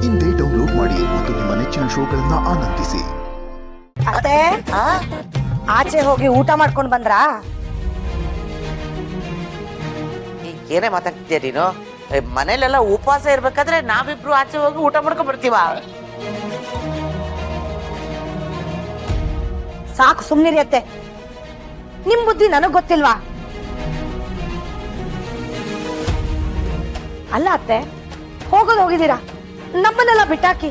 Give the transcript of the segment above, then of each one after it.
ಇಂದೇ ಡೌನ್ಲೋಡ್ ಮಾಡಿ ಮತ್ತು ನಿಮ್ಮ ನೆಚ್ಚಿನ ಶೋಗಳನ್ನ ಆನಂದಿಸಿ. ಅತ್ತೆ ಆಚೆ ಹೋಗಿ ಊಟ ಮಾಡ್ಕೊಂಡು ಬಂದ್ರಾ? ಏನೇ ಮಾತಾಡ್ತಿದ್ಯಾ ನೀನು? ಮನೇಲೆಲ್ಲ ಉಪವಾಸ ಇರ್ಬೇಕಾದ್ರೆ ನಾವಿಬ್ರು ಆಚೆ ಹೋಗಿ ಊಟ ಮಾಡ್ಕೊಂಡ್ ಬರ್ತೀವ? ಸಾಕು ಸುಮ್ನಿರಿ ಅತ್ತೆ, ನಿಮ್ ಬುದ್ಧಿ ನನಗ್ ಗೊತ್ತಿಲ್ವಾ? ಅಲ್ಲ ಅತ್ತೆ, ಹೋಗಿದ್ದೀರಾ, ನಮ್ಮನ್ನೆಲ್ಲ ಬಿಟ್ಟಾಕಿ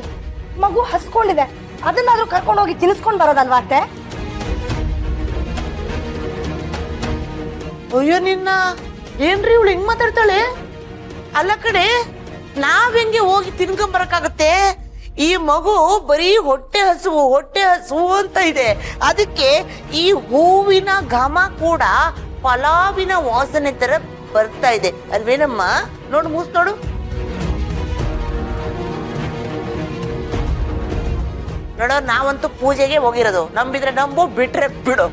ಮಗು ಹಸ್ಕೊಂಡಿದೆ, ಅದನ್ನಾದ್ರೂ ಕರ್ಕೊಂಡು ಹೋಗಿ ತಿನ್ಸ್ಕೊಂಡ್ ಬರೋದಲ್ವಾ ಅತ್ತೆ? ಅಯ್ಯೋ ನಿನ್ನ, ಏನ್ರಿ ಇವಳು ಹೆಂಗ್ ಮಾತಾಡ್ತಾಳೆ? ಅಲ್ಲ ಕಡೆ, ನಾವ್ ಹೆಂಗೆ ಹೋಗಿ ತಿನ್ಕೊಂಬರಕ್ಕಾಗತ್ತೆ? ಈ ಮಗು ಬರೀ ಹೊಟ್ಟೆ ಹಸುವು ಅಂತ ಇದೆ. ಅದಕ್ಕೆ ಈ ಹೂವಿನ ಘಮ ಕೂಡ ಪಲಾವಿನ ವಾಸನೆ ತರ ಬರ್ತಾ ಇದೆ ಅಲ್ವೇನಮ್ಮ? ನೋಡು, ಮೂಸ್ ನೋಡು. ನೋಡೋ, ನಾವಂತೂ ಪೂಜೆಗೆ ಹೋಗಿರೋದು, ನಂಬಿದ್ರೆ ನಂಬು, ಬಿಟ್ರೆ ಬಿಡು.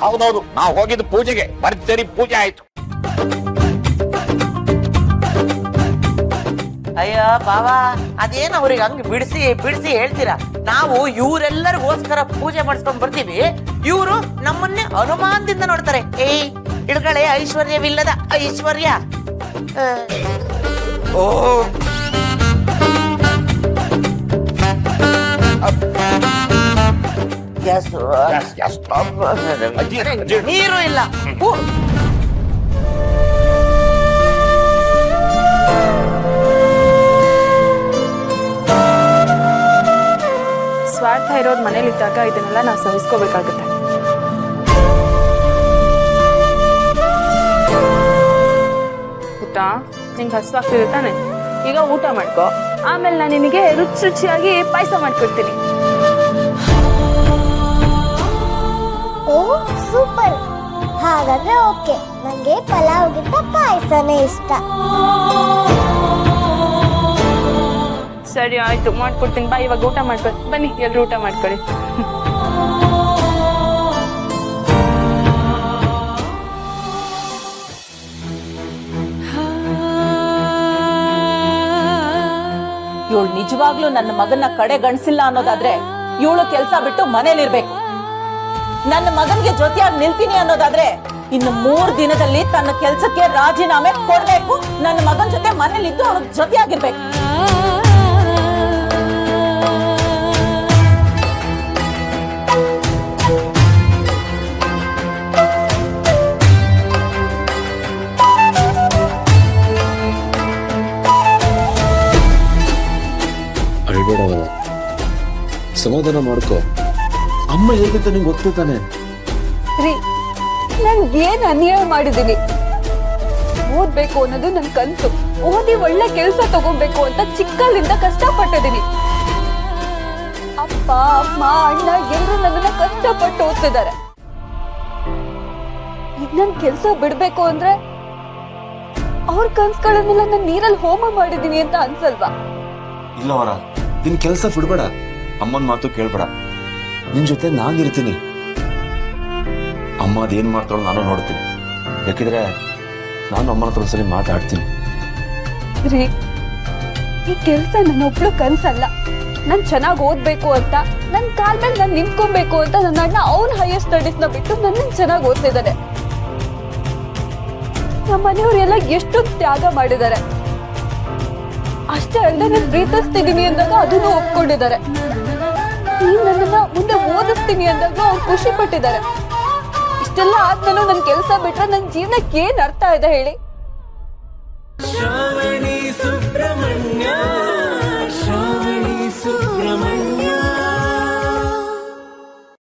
ಹೌದೌದು, ನಾವು ಹೋಗಿದ್ದು ಪೂಜೆಗೆ, ಭರ್ಜರಿ ಪೂಜೆ ಆಯ್ತು. ಅಯ್ಯೋ ಬಾವಾ, ಅದೇನು ಅವ್ರಿಗೆ ಹಂಗ್ ಬಿಡಿಸಿ ಹೇಳ್ತೀರಾ? ನಾವು ಇವರೆಲ್ಲರಿಗೋಸ್ಕರ ಪೂಜೆ ಮಾಡಿಸ್ಕೊಂಡ್ ಬರ್ತೀವಿ, ಇವರು ನಮ್ಮನ್ನೇ ಅನುಮಾನದಿಂದ ನೋಡ್ತಾರೆ. ಏಯ್ ಇಡ್ಗಳೆ, ಐಶ್ವರ್ಯವಿಲ್ಲದ ಐಶ್ವರ್ಯ. ಓ ನೀರು ಇಲ್ಲ. ಸ್ವಾರ್ಥ ಇರೋದ್ ಮನೇಲಿದ್ದಾಗ ಇದನ್ನೆಲ್ಲ ನಾವು ಸಹಿಸ್ಕೋಬೇಕಾಗುತ್ತೆ. ಊಟ ನಿಂಗೆ ಹಸುವಾಗ್ತಿದೆ ತಾನೆ? ಈಗ ಊಟ ಮಾಡ್ಕೊ, ಆಮೇಲೆ ನಾನು ನಿನಗೆ ರುಚಿಯಾಗಿ ಪಾಯಸ ಮಾಡ್ಕೊಡ್ತೀನಿ. ಓ ಸೂಪರ್, ಹಾಗಾದ್ರೆ ಓಕೆ. ನಂಗೆ ಪಲಾವ್ಗಿಂತ ಪಾಯಸನೇ ಇಷ್ಟ. ಸರಿ ಆಯ್ತು, ಮಾಡ್ಕೊಡ್ತೀನಿ ಬಾ. ಇವಾಗ ಊಟ ಮಾಡ್ಕೊಳ್ಳಿ, ಬನ್ನಿ ಎಲ್ರು ಊಟ ಮಾಡ್ಕೊಳ್ಳಿ. ಇವಳು ನಿಜವಾಗ್ಲೂ ನನ್ನ ಮಗನ ಕಡೆ ಗಣಿಸಿಲ್ಲ ಅನ್ನೋದಾದ್ರೆ ಇವಳು ಕೆಲ್ಸ ಬಿಟ್ಟು ಮನೇಲಿರ್ಬೇಕು. ನನ್ನ ಮಗನ್ಗೆ ಜೊತೆಯಾಗಿ ನಿಲ್ತೀನಿ ಅನ್ನೋದಾದ್ರೆ ಇನ್ನು 3 ದಿನದಲ್ಲಿ ತನ್ನ ಕೆಲ್ಸಕ್ಕೆ ರಾಜೀನಾಮೆ ಕೊಡ್ಬೇಕು. ನನ್ನ ಮಗನ ಜೊತೆ ಮನೇಲಿದ್ದು ಅವನಿಗೆ ಜೊತೆಯಾಗಿರ್ಬೇಕು. ಅಳ್ಬೇಡವ, ಸಮಾಧಾನ ಮಾಡ್ಕೋ. ಅಮ್ಮ ಹೇಗಿದ್ದ ನಿಂಗೆ ಗೊತ್ತು ತಾನೆ. ರೀ, ನನ್ಗೇನ್ ಅನ್ಯಾಯ ಮಾಡಿದೀನಿ? ಓದ್ಬೇಕು ಅನ್ನೋದು ನನ್ ಕನ್ಸು. ಓದಿ ಒಳ್ಳೆ ಕೆಲ್ಸ ತಗೋಬೇಕು ಅಂತ ಚಿಕ್ಕಲ್ಲಿಂದ ಕಷ್ಟಪಟ್ಟಿದೀನಿ. ಅಪ್ಪ ಅಮ್ಮ ಅಣ್ಣ ಎಲ್ಲರೂ ನನ್ನನ್ನ ಕಷ್ಟಪಟ್ಟು ಓದ್ತಿದ್ದಾರೆ. ಈಗ ನನ್ ಕೆಲ್ಸ ಬಿಡ್ಬೇಕು ಅಂದ್ರೆ ಅವ್ರ ಕನ್ಸುಗಳನ್ನೆಲ್ಲ ನಾನ್ ನೀರಲ್ಲಿ ಹೋಮ ಮಾಡಿದೀನಿ ಅಂತ ಅನ್ಸಲ್ವಾ? ಇಲ್ಲವರ, ನಿನ್ ಕೆಲಸ ಬಿಡ್ಬೇಡ, ಅಮ್ಮನ್ ಮಾತು ಕೇಳ್ಬೇಡ. ನಿನ್ ಜೊತೆ ನಾನಿರ್ತೀನಿ. ಅಮ್ಮ ಅದೇನ್ ಮಾಡ್ತಾಳೋ ನಾನು ನೋಡ್ತೀನಿ. ಬೇಕಿದ್ರೆ ನಾನು ಅಮ್ಮನ ಹತ್ರ ಒಂದ್ಸಲಿ ಮಾತಾಡ್ತೀನಿ. ರೀ, ಈ ಕೆಲ್ಸ ನನ್ನೊಬ್ಳು ಕನ್ಸಲ್ಲ. ನಾನ್ ಚೆನ್ನಾಗಿ ಓದ್ಬೇಕು ಅಂತ, ನನ್ ಕಾಲ್ ಮೇಲೆ ನಾನ್ ನಿಂತ್ಕೊಬೇಕು ಅಂತ ನನ್ನ ಅಣ್ಣ ಅವ್ನ ಹೈಯರ್ ಸ್ಟಡೀಸ್ ನ ಬಿಟ್ಟು ನನ್ನ ಚೆನ್ನಾಗಿ ಓದ್ತಿದ್ದಾರೆ. ನಮ್ಮ ಮನೆಯವರೆಲ್ಲ ಎಷ್ಟು ತ್ಯಾಗ ಮಾಡಿದ್ದಾರೆ. ಅಷ್ಟೇ ಅಲ್ಲದೆ ನಾನು ಪ್ರೀತಿಸ್ತಿದೀನಿ ಅಂದಾಗ ಅದನ್ನು ಒಪ್ಕೊಂಡಿದ್ದಾರೆ. ನೀನ್ ನನ್ನನ್ನ ಮುಂದೆ ಓದಿಸ್ತೀನಿ ಅಂದಾಗ ಅವ್ರು ಖುಷಿ ಪಟ್ಟಿದ್ದಾರೆ. ಇಷ್ಟೆಲ್ಲ ಆದ್ಮೇಲೂ ನನ್ ಕೆಲ್ಸ ಬಿಟ್ರೆ ನನ್ ಜೀವನಕ್ಕೆ ಏನ್ ಅರ್ಥ ಇದೆ ಹೇಳಿ?